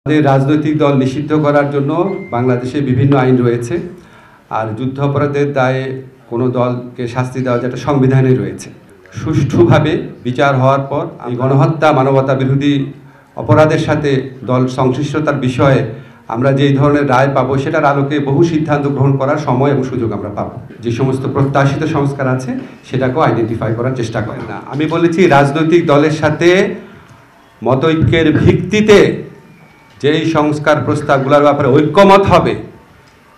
আমাদের রাজনৈতিক দল নিষিদ্ধ করার জন্য বাংলাদেশে বিভিন্ন আইন রয়েছে, আর যুদ্ধ অপরাধের দায়ে কোনো দলকে শাস্তি দেওয়া যেটা সংবিধানে রয়েছে। সুষ্ঠুভাবে বিচার হওয়ার পর এই গণহত্যা মানবতা বিরোধী অপরাধের সাথে দল সংশ্লিষ্টতার বিষয়ে আমরা যেই ধরনের রায় পাবো সেটার আলোকে বহু সিদ্ধান্ত গ্রহণ করার সময় এবং সুযোগ আমরা পাবো। যে সমস্ত প্রত্যাশিত সংস্কার আছে সেটাকেও আইডেন্টিফাই করার চেষ্টা করে না। আমি বলেছি রাজনৈতিক দলের সাথে মতৈক্যের ভিত্তিতে যেই সংস্কার প্রস্তাবগুলোর ব্যাপারে ঐক্যমত হবে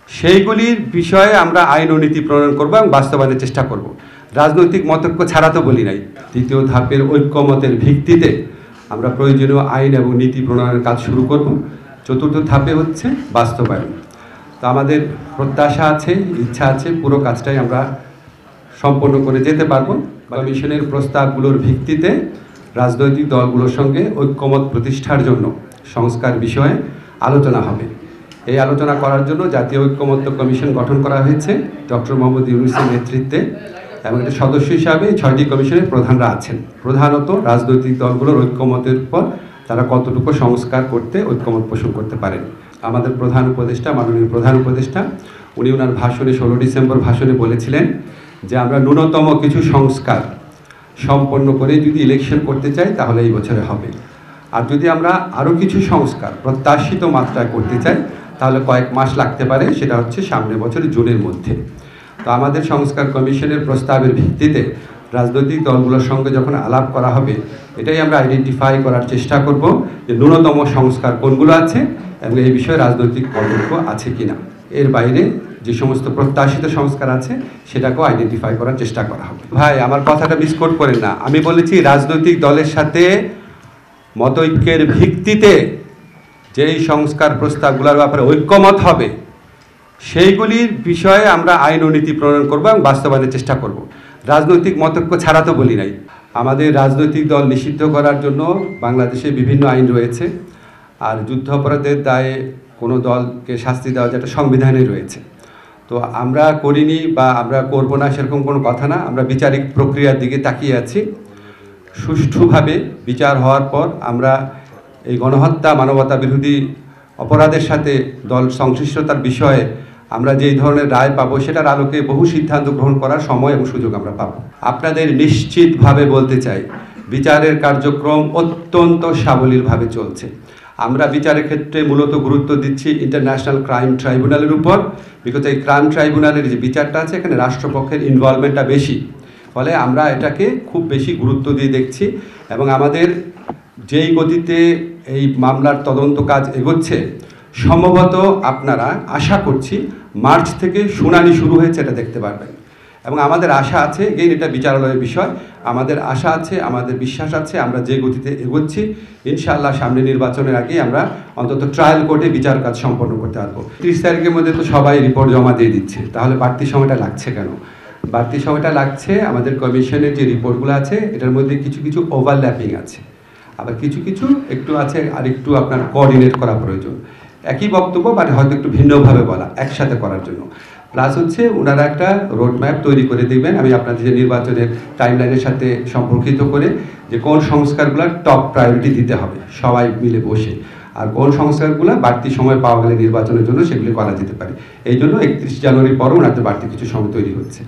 সেইগুলির বিষয়ে আমরা আইন ও নীতি প্রণয়ন করবো এবং বাস্তবায়নের চেষ্টা করব। রাজনৈতিক মতৈক্য ছাড়া তো বলি নাই। দ্বিতীয় ধাপের ঐক্যমতের ভিত্তিতে আমরা প্রয়োজনীয় আইন এবং নীতি প্রণয়নের কাজ শুরু করব। চতুর্থ ধাপে হচ্ছে বাস্তবায়ন। তো আমাদের প্রত্যাশা আছে, ইচ্ছা আছে, পুরো কাজটাই আমরা সম্পন্ন করে যেতে পারবো। কমিশনের প্রস্তাবগুলোর ভিত্তিতে রাজনৈতিক দলগুলোর সঙ্গে ঐক্যমত প্রতিষ্ঠার জন্য সংস্কার বিষয়ে আলোচনা হবে। এই আলোচনা করার জন্য জাতীয় ঐক্যমত্য কমিশন গঠন করা হয়েছে ডক্টর মোহাম্মদ ইউনূসের নেতৃত্বে, এবং এর সদস্য হিসাবে 6টি কমিশনের প্রধানরা আছেন। প্রধানত রাজনৈতিক দলগুলোর ঐক্যমতের উপর তারা কতটুকু সংস্কার করতে ঐক্যমত পোষণ করতে পারেন। আমাদের প্রধান উপদেষ্টা, মাননীয় প্রধান উপদেষ্টা, উনি ওনার ভাষণে 16 ডিসেম্বর ভাষণে বলেছিলেন যে আমরা ন্যূনতম কিছু সংস্কার সম্পন্ন করে যদি ইলেকশন করতে চাই তাহলে এই বছরে হবে, আর যদি আমরা আরও কিছু সংস্কার প্রত্যাশিত মাত্রায় করতে চাই তাহলে কয়েক মাস লাগতে পারে, সেটা হচ্ছে সামনের বছর জুনের মধ্যে। তো আমাদের সংস্কার কমিশনের প্রস্তাবের ভিত্তিতে রাজনৈতিক দলগুলোর সঙ্গে যখন আলাপ করা হবে এটাই আমরা আইডেন্টিফাই করার চেষ্টা করব যে ন্যূনতম সংস্কার কোনগুলো আছে এবং এই বিষয়ে রাজনৈতিক পদক্ষ আছে কিনা। এর বাইরে যে সমস্ত প্রত্যাশিত সংস্কার আছে সেটাকেও আইডেন্টিফাই করার চেষ্টা করা হবে। ভাই, আমার কথাটা মিসকোট করেন না। আমি বলেছি রাজনৈতিক দলের সাথে মতৈক্যের ভিত্তিতে যেই সংস্কার প্রস্তাবগুলোর ব্যাপারে ঐক্যমত হবে সেইগুলির বিষয়ে আমরা আইন ও নীতি প্রণয়ন করবো এবং বাস্তবায়নের চেষ্টা করব। রাজনৈতিক মতৈক্য ছাড়া তো বলি নাই। আমাদের রাজনৈতিক দল নিষিদ্ধ করার জন্য বাংলাদেশে বিভিন্ন আইন রয়েছে, আর যুদ্ধ অপরাধের দায়ে কোনো দলকে শাস্তি দেওয়া যেটা সংবিধানে রয়েছে। তো আমরা করিনি বা আমরা করবো না সেরকম কোনো কথা না। আমরা বিচারিক প্রক্রিয়ার দিকে তাকিয়ে আছি। সুষ্ঠুভাবে বিচার হওয়ার পর আমরা এই গণহত্যা মানবতা বিরোধী অপরাধের সাথে দল সংশ্লিষ্টতার বিষয়ে আমরা যেই ধরনের রায় পাবো সেটার আলোকে বহু সিদ্ধান্ত গ্রহণ করার সময় এবং সুযোগ আমরা পাবো। আপনাদের নিশ্চিতভাবে বলতে চাই বিচারের কার্যক্রম অত্যন্ত সাবলীলভাবে চলছে। আমরা বিচারের ক্ষেত্রে মূলত গুরুত্ব দিচ্ছি ইন্টারন্যাশনাল ক্রাইম ট্রাইব্যুনালের উপর, বিকজ এই ক্রাইম ট্রাইব্যুনালের যে বিচারটা আছে এখানে রাষ্ট্রপক্ষের ইনভলভমেন্টটা বেশি, ফলে আমরা এটাকে খুব বেশি গুরুত্ব দিয়ে দেখছি। এবং আমাদের যেই গতিতে এই মামলার তদন্ত কাজ এগোচ্ছে, সম্ভবত আপনারা আশা করছি মার্চ থেকে শুনানি শুরু হয়েছে এটা দেখতে পারবেন। এবং আমাদের আশা আছে, এটা বিচারালয়ের বিষয়, আমাদের আশা আছে, আমাদের বিশ্বাস আছে আমরা যে গতিতে এগোচ্ছি ইনশাআল্লাহ সামনে নির্বাচনের আগে আমরা অন্তত ট্রায়াল কোর্টে বিচার কাজ সম্পন্ন করতে পারবো। 30 তারিখের মধ্যে তো সবাই রিপোর্ট জমা দিয়ে দিচ্ছে, তাহলে বাড়তি সময়টা লাগছে কেন? বাড়তি সময়টা লাগছে আমাদের কমিশনের যে রিপোর্টগুলো আছে এটার মধ্যে কিছু কিছু ওভারল্যাপিং আছে, আবার কিছু কিছু একটু আছে আর একটু আপনার কোঅর্ডিনেট করা প্রয়োজন। একই বক্তব্য বাট হয়তো একটু ভিন্নভাবে বলা, একসাথে করার জন্য। প্লাস হচ্ছে ওনারা একটা রোড ম্যাপ তৈরি করে দেবেন আমি আপনাদের যে নির্বাচনের টাইমলাইনের সাথে সম্পর্কিত করে, যে কোন সংস্কারগুলো টপ প্রায়োরিটি দিতে হবে সবাই মিলে বসে, আর কোন সংস্কারগুলো বাড়তি সময় পাওয়া গেলে নির্বাচনের জন্য সেগুলি করা যেতে পারে। এই জন্য 31 জানুয়ারি পরও ওনাদের বাড়তি কিছু সময় তৈরি হচ্ছে।